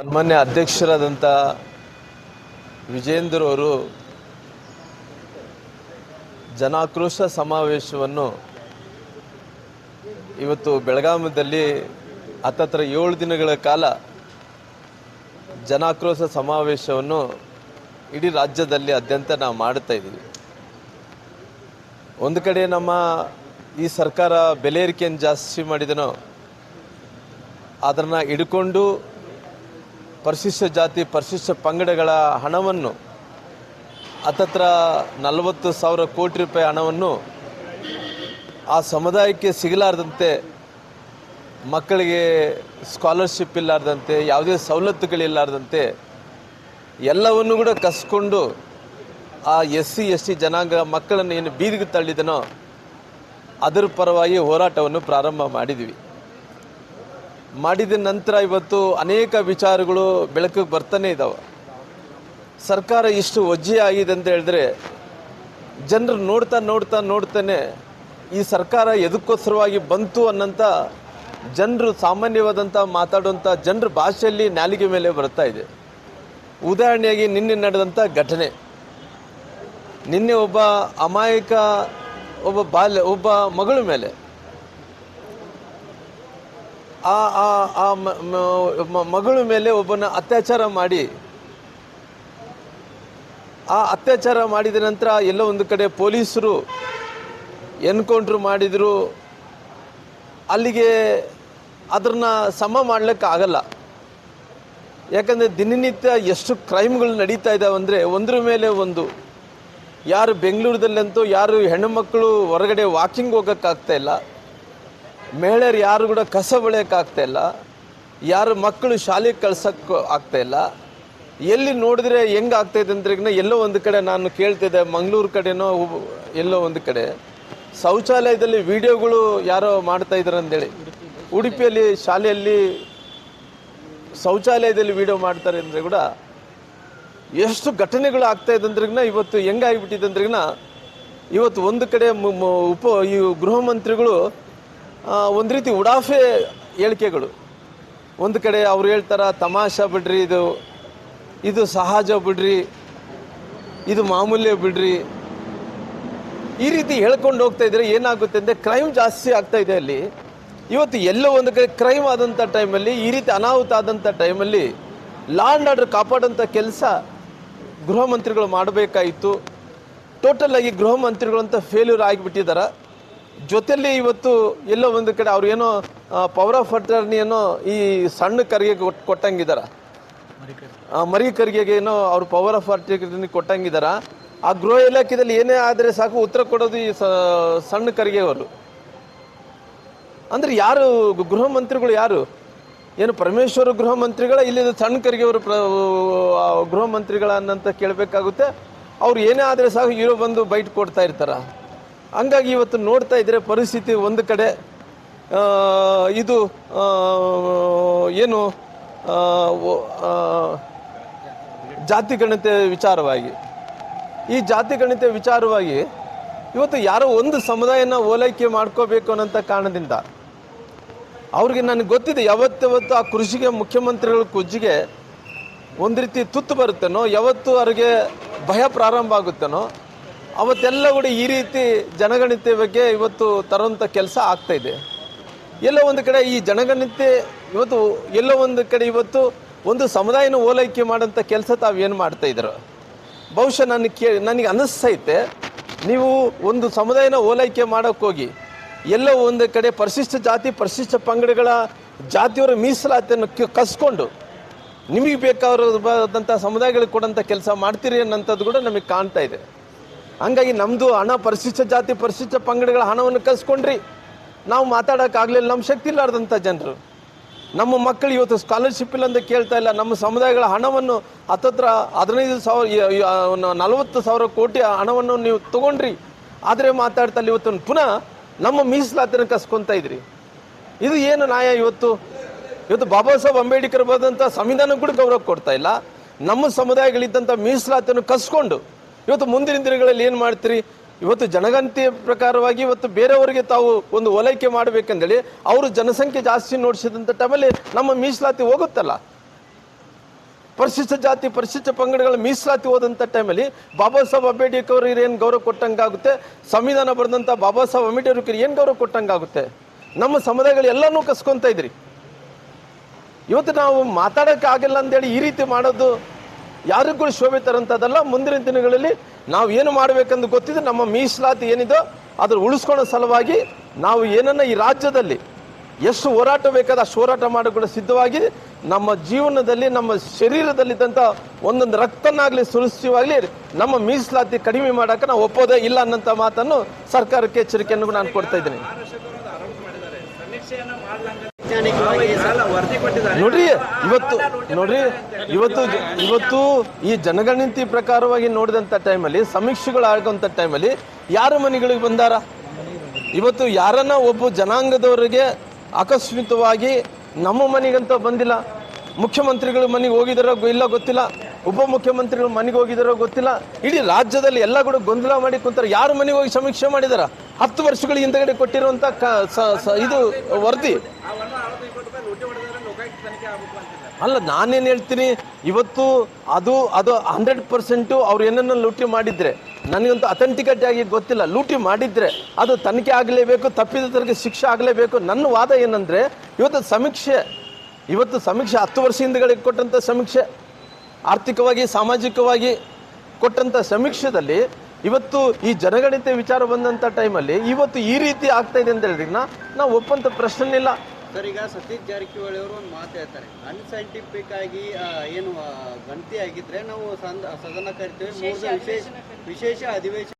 ಸನ್ಮಾನ್ಯ ಅಧ್ಯಕ್ಷರಾದಂಥ ವಿಜೇಂದ್ರ ಅವರು ಜನಾಕ್ರೋಶ ಸಮಾವೇಶವನ್ನು ಇವತ್ತು ಬೆಳಗಾವಿಯಲ್ಲಿ ಹತ್ತತ್ರ 7 ದಿನಗಳ ಕಾಲ ಜನಾಕ್ರೋಶ ಸಮಾವೇಶವನ್ನು ಇಡೀ ರಾಜ್ಯದಲ್ಲಿ ಅತ್ಯಂತ ನಾವು ಮಾಡ್ತಾ ಇದ್ದೀವಿ. ಒಂದು ಕಡೆ ನಮ್ಮ ಈ ಸರ್ಕಾರ ಬೆಲೆ ಏರಿಕೆಯನ್ನು ಜಾಸ್ತಿ ಮಾಡಿದನೋ ಅದನ್ನು ಹಿಡ್ಕೊಂಡು ಪರಿಶಿಷ್ಟ ಜಾತಿ ಪರಿಶಿಷ್ಟ ಪಂಗಡಗಳ ಹಣವನ್ನು ಹತ್ತತ್ರ 40,000 ಕೋಟಿ ರೂಪಾಯಿ ಹಣವನ್ನು ಆ ಸಮುದಾಯಕ್ಕೆ ಸಿಗಲಾರ್ದಂತೆ, ಮಕ್ಕಳಿಗೆ ಸ್ಕಾಲರ್ಶಿಪ್ ಇಲ್ಲಾರ್ದಂತೆ, ಯಾವುದೇ ಸವಲತ್ತುಗಳಿಲ್ಲಾರ್ದಂತೆ ಎಲ್ಲವನ್ನು ಕೂಡ ಕಸ್ಕೊಂಡು ಆ SC/ST ಜನಾಂಗ ಮಕ್ಕಳನ್ನು ಏನು ಬೀದಿಗೆ ತಳ್ಳಿದನೋ ಅದರ ಪರವಾಗಿ ಹೋರಾಟವನ್ನು ಪ್ರಾರಂಭ ಮಾಡಿದ್ವಿ. ಮಾಡಿದ ನಂತರ ಇವತ್ತು ಅನೇಕ ವಿಚಾರಗಳು ಬೆಳಕಿಗೆ ಬರ್ತಾನೆ ಇದ್ದಾವೆ. ಸರ್ಕಾರ ಇಷ್ಟು ಒಜ್ಜೆ ಆಗಿದೆ ಅಂತ ಹೇಳಿದ್ರೆ ಜನರು ನೋಡ್ತಾನೆ ಈ ಸರ್ಕಾರ ಎದಕ್ಕೋಸ್ಕರವಾಗಿ ಬಂತು ಅನ್ನೋಂಥ ಜನರು ಸಾಮಾನ್ಯವಾದಂಥ ಮಾತಾಡುವಂಥ ಜನರ ಭಾಷೆಯಲ್ಲಿ ನಾಲಿಗೆ ಮೇಲೆ ಬರ್ತಾ ಇದೆ. ಉದಾಹರಣೆಯಾಗಿ ನಿನ್ನೆ ನಡೆದಂಥ ಘಟನೆ, ನಿನ್ನೆ ಒಬ್ಬ ಅಮಾಯಕ ಒಬ್ಬ ಮಗಳ ಮೇಲೆ ಮಗಳ ಮೇಲೆ ಒಬ್ಬನ ಅತ್ಯಾಚಾರ ಮಾಡಿ, ಆ ಅತ್ಯಾಚಾರ ಮಾಡಿದ ನಂತರ ಎಲ್ಲೋ ಒಂದು ಕಡೆ ಪೊಲೀಸರು ಎನ್ಕೌಂಟ್ರ್ ಮಾಡಿದರು. ಅಲ್ಲಿಗೆ ಅದನ್ನು ಸಮ ಮಾಡಲಿಕ್ಕಾಗಲ್ಲ. ಯಾಕಂದರೆ ದಿನನಿತ್ಯ ಎಷ್ಟು ಕ್ರೈಮ್ಗಳು ನಡೀತಾ ಇದ್ದಾವೆ ಅಂದರೆ ಒಂದ್ರ ಮೇಲೆ ಒಂದು. ಯಾರು ಬೆಂಗಳೂರದಲ್ಲಂತೂ ಯಾರು ಹೆಣ್ಣುಮಕ್ಕಳು ಹೊರಗಡೆ ವಾಕಿಂಗ್ ಹೋಗೋಕ್ಕಾಗ್ತಾಯಿಲ್ಲ, ಮಹಿಳೆಯರು ಯಾರು ಕೂಡ ಕಸ ಬಳಿಯೋಕ್ಕಾಗ್ತಾಯಿಲ್ಲ, ಯಾರು ಮಕ್ಕಳು ಶಾಲೆಗೆ ಕಳ್ಸೋಕ್ಕೆ ಆಗ್ತಾಯಿಲ್ಲ. ಎಲ್ಲಿ ನೋಡಿದ್ರೆ ಹೆಂಗೆ ಆಗ್ತಾಯಿದೆ ಅಂದ್ರೆ ಎಲ್ಲೋ ಒಂದು ಕಡೆ ನಾನು ಕೇಳ್ತಿದ್ದೆ, ಮಂಗಳೂರು ಕಡೆನೋ ಎಲ್ಲೋ ಒಂದು ಕಡೆ ಶೌಚಾಲಯದಲ್ಲಿ ವಿಡಿಯೋಗಳು ಯಾರೋ ಮಾಡ್ತಾಯಿದ್ರು ಅಂದೇಳಿ, ಉಡುಪಿಯಲ್ಲಿ ಶಾಲೆಯಲ್ಲಿ ಶೌಚಾಲಯದಲ್ಲಿ ವಿಡಿಯೋ ಮಾಡ್ತಾರೆ ಅಂದರೆ ಕೂಡ ಎಷ್ಟು ಘಟನೆಗಳು ಆಗ್ತಾಯಿದೆ ಅಂದ್ರಿಗಿನ ಇವತ್ತು ಹೆಂಗಾಗಿಬಿಟ್ಟಿದೆ ಅಂದ್ರಿಗಿನ ಇವತ್ತು ಒಂದು ಕಡೆ ಈ ಗೃಹ ಮಂತ್ರಿಗಳು ಒಂದು ರೀತಿ ಉಡಾಫೆ ಹೇಳಿಕೆಗಳು. ಒಂದು ಕಡೆ ಅವ್ರು ಹೇಳ್ತಾರೆ ತಮಾಷೆ ಬಿಡ್ರಿ, ಇದು ಸಹಜ ಬಿಡ್ರಿ, ಇದು ಮಾಮೂಲಿ ಬಿಡ್ರಿ, ಈ ರೀತಿ ಹೇಳ್ಕೊಂಡು ಹೋಗ್ತಾ ಇದ್ರೆ ಏನಾಗುತ್ತೆ ಅಂದರೆ ಕ್ರೈಮ್ ಜಾಸ್ತಿ ಆಗ್ತಾ ಇದೆ. ಅಲ್ಲಿ ಇವತ್ತು ಎಲ್ಲೋ ಒಂದು ಕಡೆ ಕ್ರೈಮ್ ಆದಂಥ ಟೈಮಲ್ಲಿ, ಈ ರೀತಿ ಅನಾಹುತ ಆದಂಥ ಟೈಮಲ್ಲಿ ಲಾ ಆ್ಯಂಡ್ ಆರ್ಡರ್ ಕಾಪಾಡೋಂಥ ಕೆಲಸ ಗೃಹ ಮಂತ್ರಿಗಳು ಮಾಡಬೇಕಾಯಿತು. ಟೋಟಲ್ ಆಗಿ ಗೃಹ ಮಂತ್ರಿಗಳು ಅಂತ ಫೇಲ್ಯೂರ್ ಆಗಿಬಿಟ್ಟಿದ್ದಾರೆ. ಜೊತೆಯಲ್ಲಿ ಇವತ್ತು ಎಲ್ಲೋ ಒಂದು ಕಡೆ ಅವ್ರು ಏನೋ ಪವರ್ ಆಫ್ ಅಟರ್ನಿಯನ್ನು ಈ ಸಣ್ಣ ಕರಿಗೆ ಕೊಟ್ಟಂಗಿದ್ದಾರೆ, ಮರಿ ಕರಿಗೆಗೆ ಏನೋ ಅವ್ರು ಪವರ್ ಆಫ್ ಅಟರ್ನಿ ಕೊಟ್ಟಂಗಿದ್ದಾರೆ. ಆ ಗೃಹ ಇಲಾಖೆಯಲ್ಲಿ ಏನೇ ಆದರೆ ಸಾಕು ಉತ್ತರ ಕೊಡೋದು ಈ ಸಣ್ಣ ಕರಿಗೆ ಅವರು. ಅಂದರೆ ಯಾರು ಗೃಹ ಮಂತ್ರಿಗಳು ಯಾರು? ಏನು ಪರಮೇಶ್ವರ ಗೃಹ ಮಂತ್ರಿಗಳ, ಇಲ್ಲಿ ಸಣ್ಣ ಕರಿಗೆ ಅವರು ಗೃಹ ಮಂತ್ರಿಗಳ ಅನ್ನಂತ ಕೇಳಬೇಕಾಗುತ್ತೆ. ಅವ್ರು ಏನೇ ಆದರೆ ಸಾಕು ಇರೋ ಬಂದು ಬೈಟ್ ಕೊಡ್ತಾ ಇರ್ತಾರೆ. ಹಂಗಾಗಿ ಇವತ್ತು ನೋಡ್ತಾ ಇದ್ರೆ ಪರಿಸ್ಥಿತಿ ಒಂದು ಕಡೆ ಇದು ಏನು ಜಾತಿಗಣತೆ ವಿಚಾರವಾಗಿ, ಈ ಜಾತಿಗಣತೆ ವಿಚಾರವಾಗಿ ಇವತ್ತು ಯಾರೋ ಒಂದು ಸಮುದಾಯನ ಓಲೈಕೆ ಮಾಡ್ಕೋಬೇಕು ಅನ್ನೋಂಥ ಕಾರಣದಿಂದ ಅವ್ರಿಗೆ ನನಗೆ ಗೊತ್ತಿದೆ, ಯಾವತ್ತು ಆ ಕೃಷಿಗೆ ಮುಖ್ಯಮಂತ್ರಿಗಳ ಕುಜ್ಜಿಗೆ ಒಂದು ರೀತಿ ತುತ್ತು ಬರುತ್ತೇನೋ, ಯಾವತ್ತು ಅವ್ರಿಗೆ ಭಯ ಪ್ರಾರಂಭ ಆಗುತ್ತೇನೋ ಅವತ್ತೆಲ್ಲ ಕೂಡ ಈ ರೀತಿ ಜನಗಣತಿ ಬಗ್ಗೆ ಇವತ್ತು ತರುವಂಥ ಕೆಲಸ ಆಗ್ತಾಯಿದೆ. ಎಲ್ಲೋ ಒಂದು ಕಡೆ ಈ ಜನಗಣತಿ ಇವತ್ತು ಎಲ್ಲೋ ಒಂದು ಕಡೆ ಇವತ್ತು ಒಂದು ಸಮುದಾಯನ ಓಲೈಕೆ ಮಾಡೋಂಥ ಕೆಲಸ ತಾವೇನು ಮಾಡ್ತಾಯಿದ್ರು. ಬಹುಶಃ ನನಗೆ ಅನ್ನಿಸ್ತೈತೆ, ನೀವು ಒಂದು ಸಮುದಾಯನ ಓಲೈಕೆ ಮಾಡೋಕ್ಕೋಗಿ ಎಲ್ಲೋ ಒಂದು ಕಡೆ ಪರಿಶಿಷ್ಟ ಜಾತಿ ಪರಿಶಿಷ್ಟ ಪಂಗಡಗಳ ಜಾತಿಯವರ ಮೀಸಲಾತಿಯನ್ನು ಕಸ್ಕೊಂಡು ನಿಮಗೆ ಬೇಕಾದಂಥ ಸಮುದಾಯಗಳಿಗೆ ಕೊಡೋಂಥ ಕೆಲಸ ಮಾಡ್ತೀರಿ ಅನ್ನೋಂಥದ್ದು ಕೂಡ ನಮಗೆ ಕಾಣ್ತಾ ಇದೆ. ಹಂಗಾಗಿ ನಮ್ಮದು ಹಣ ಪರಿಶಿಷ್ಟ ಜಾತಿ ಪರಿಶಿಷ್ಟ ಪಂಗಡಗಳ ಹಣವನ್ನು ಕಸ್ಕೊಂಡ್ರಿ, ನಾವು ಮಾತಾಡೋಕ್ಕಾಗಲಿಲ್ಲ. ನಮ್ಮ ಶಕ್ತಿ ಇಲ್ಲಾರ್ದಂಥ ಜನರು, ನಮ್ಮ ಮಕ್ಕಳು ಇವತ್ತು ಸ್ಕಾಲರ್ಶಿಪ್ ಇಲ್ಲ ಅಂತ ಕೇಳ್ತಾ ಇಲ್ಲ. ನಮ್ಮ ಸಮುದಾಯಗಳ ಹಣವನ್ನು ಹತ್ತತ್ರ 40,000 ಕೋಟಿ ಹಣವನ್ನು ನೀವು ತೊಗೊಂಡ್ರಿ, ಆದರೆ ಮಾತಾಡ್ತಾ ಇಲ್ಲ. ಇವತ್ತು ಪುನಃ ನಮ್ಮ ಮೀಸಲಾತಿನ ಕಸ್ಕೊತಾ ಇದ್ರಿ. ಇದು ಏನು ನ್ಯಾಯ? ಇವತ್ತು ಬಾಬಾ ಸಾಹೇಬ್ ಅಂಬೇಡ್ಕರ್ ಬರೆದಂಥ ಸಂವಿಧಾನ ಕೂಡ ಗೌರವ ಕೊಡ್ತಾ ಇಲ್ಲ. ನಮ್ಮ ಸಮುದಾಯಗಳಿದ್ದಂಥ ಮೀಸಲಾತಿಯನ್ನು ಕಸ್ಕೊಂಡು ಇವತ್ತು ಮುಂದಿನ ದಿನಗಳಲ್ಲಿ ಏನು ಮಾಡ್ತೀರಿ? ಇವತ್ತು ಜನಗಣತಿ ಪ್ರಕಾರವಾಗಿ ಇವತ್ತು ಬೇರೆಯವರಿಗೆ ತಾವು ಒಂದು ಓಲೈಕೆ ಮಾಡಬೇಕಂದೇಳಿ ಅವರು ಜನಸಂಖ್ಯೆ ಜಾಸ್ತಿ ನೋಡಿಸಿದಂಥ ಟೈಮಲ್ಲಿ ನಮ್ಮ ಮೀಸಲಾತಿ ಹೋಗುತ್ತಲ್ಲ. ಪರಿಶಿಷ್ಟ ಜಾತಿ ಪರಿಶಿಷ್ಟ ಪಂಗಡಗಳ ಮೀಸಲಾತಿ ಹೋದಂಥ ಟೈಮಲ್ಲಿ ಬಾಬಾ ಸಾಹೇಬ್ ಅಂಬೇಡ್ಕರ್ ಅವ್ರಿಗೆ ಏನು ಗೌರವ ಕೊಟ್ಟಂಗಾಗುತ್ತೆ, ಸಂವಿಧಾನ ಬರೆದಂಥ ಬಾಬಾ ಸಾಹೇಬ್ ಅಂಬೇಡ್ಕರ್ ಏನು ಗೌರವ ಕೊಟ್ಟಂಗಾಗುತ್ತೆ. ನಮ್ಮ ಸಮುದಾಯಗಳು ಎಲ್ಲನೂ ಕಸ್ಕೊಂತ ಇದ್ರಿ. ಇವತ್ತು ನಾವು ಮಾತಾಡೋಕ್ಕಾಗಲ್ಲ ಅಂತೇಳಿ ಈ ರೀತಿ ಮಾಡೋದು ಯಾರಿಗೂ ಶೋಭೆ ತರಂಥದ್ದಲ್ಲ. ಮುಂದಿನ ದಿನಗಳಲ್ಲಿ ನಾವು ಏನು ಮಾಡಬೇಕಂದು ಗೊತ್ತಿದೆ. ನಮ್ಮ ಮೀಸಲಾತಿ ಏನಿದೋ ಅದ್ರ ಉಳಿಸ್ಕೊಳ್ಳೋ ಸಲುವಾಗಿ ನಾವು ಏನನ್ನ ಈ ರಾಜ್ಯದಲ್ಲಿ ಎಷ್ಟು ಹೋರಾಟ ಬೇಕಾದ ಅಷ್ಟು ಹೋರಾಟ ಕೂಡ ಸಿದ್ಧವಾಗಿ ನಮ್ಮ ಜೀವನದಲ್ಲಿ ನಮ್ಮ ಶರೀರದಲ್ಲಿದ್ದಂಥ ಒಂದೊಂದು ರಕ್ತನಾಗಲಿ ಸುಳಿಸುವಾಗಲಿ ನಮ್ಮ ಮೀಸಲಾತಿ ಕಡಿಮೆ ಮಾಡೋಕೆ ನಾವು ಒಪ್ಪೋದೇ ಇಲ್ಲ ಅನ್ನೋಂಥ ಮಾತನ್ನು ಸರ್ಕಾರಕ್ಕೆ ಎಚ್ಚರಿಕೆಯನ್ನು ನಾನು ಕೊಡ್ತಾ ಇದ್ದೀನಿ. ನೋಡ್ರಿ ಇವತ್ತು ಈ ಜನಗಣತಿ ಪ್ರಕಾರವಾಗಿ ನೋಡಿದಂಥ ಟೈಮಲ್ಲಿ ಸಮೀಕ್ಷೆಗಳು ಆಗುವಂಥ ಟೈಮಲ್ಲಿ ಯಾರ ಮನೆಗಳಿಗೆ ಬಂದಾರ? ಇವತ್ತು ಯಾರನ್ನ ಒಬ್ಬ ಜನಾಂಗದವರಿಗೆ ಆಕಸ್ಮಿಕವಾಗಿ ನಮ್ಮ ಮನೆಗಂತ ಬಂದಿಲ್ಲ. ಮುಖ್ಯಮಂತ್ರಿಗಳು ಮನೆಗೆ ಹೋಗಿದಾರೋ ಇಲ್ಲ ಗೊತ್ತಿಲ್ಲ, ಉಪಮುಖ್ಯಮಂತ್ರಿಗಳು ಮನೆಗೆ ಹೋಗಿದಾರೋ ಗೊತ್ತಿಲ್ಲ. ಇಡೀ ರಾಜ್ಯದಲ್ಲಿ ಎಲ್ಲ ಕೂಡ ಗೊಂದಲ ಮಾಡಿ ಕುಂತಾರೆ. ಯಾರ ಮನೆಗೆ ಹೋಗಿ ಸಮೀಕ್ಷೆ ಮಾಡಿದಾರ? 10 ವರ್ಷಗಳ ಹಿಂದಗಡೆ ಕೊಟ್ಟಿರುವಂತ ಇದು ವರದಿ ಅಲ್ಲ. ನಾನೇನು ಹೇಳ್ತೀನಿ, ಇವತ್ತು ಅದು 100% ಅವ್ರು ಏನನ್ನ ಲೂಟಿ ಮಾಡಿದ್ರೆ, ನನಗಂತೂ ಅಥೆಂಟಿಕೇಟ್ ಆಗಿ ಗೊತ್ತಿಲ್ಲ, ಲೂಟಿ ಮಾಡಿದ್ರೆ ಅದು ತನಿಖೆ ಆಗಲೇಬೇಕು, ತಪ್ಪಿದವರಿಗೆ ಶಿಕ್ಷೆ ಆಗಲೇಬೇಕು. ನನ್ನ ವಾದ ಏನಂದ್ರೆ, ಇವತ್ತು ಸಮೀಕ್ಷೆ 10 ವರ್ಷ ಹಿಂದಗಳಿಗೆ ಕೊಟ್ಟಂಥ ಸಮೀಕ್ಷೆ, ಆರ್ಥಿಕವಾಗಿ ಸಾಮಾಜಿಕವಾಗಿ ಕೊಟ್ಟಂಥ ಸಮೀಕ್ಷೆದಲ್ಲಿ ಇವತ್ತು ಈ ಜನಗಣತಿ ವಿಚಾರ ಬಂದಂಥ ಟೈಮಲ್ಲಿ ಇವತ್ತು ಈ ರೀತಿ ಆಗ್ತಾ ಇದೆ ಅಂತ ಹೇಳಿದ್ರೆ ನಾವು ಒಪ್ಪಂತ ಪ್ರಶ್ನೆ ಇಲ್ಲ. ಸರ್, ಈಗ ಸತೀಶ್ ಜಾರಕಿಹೊಳಿ ಅವರು ಒಂದು ಮಾತು ಹೇಳ್ತಾರೆ, ಅನ್ಸೈಂಟಿಫಿಕ್ ಆಗಿ ಏನು ಗಣತಿ ಆಗಿದ್ರೆ ನಾವು ಸದನ ಕರಿತೀವಿ, ವಿಶೇಷ ಅಧಿವೇಶನ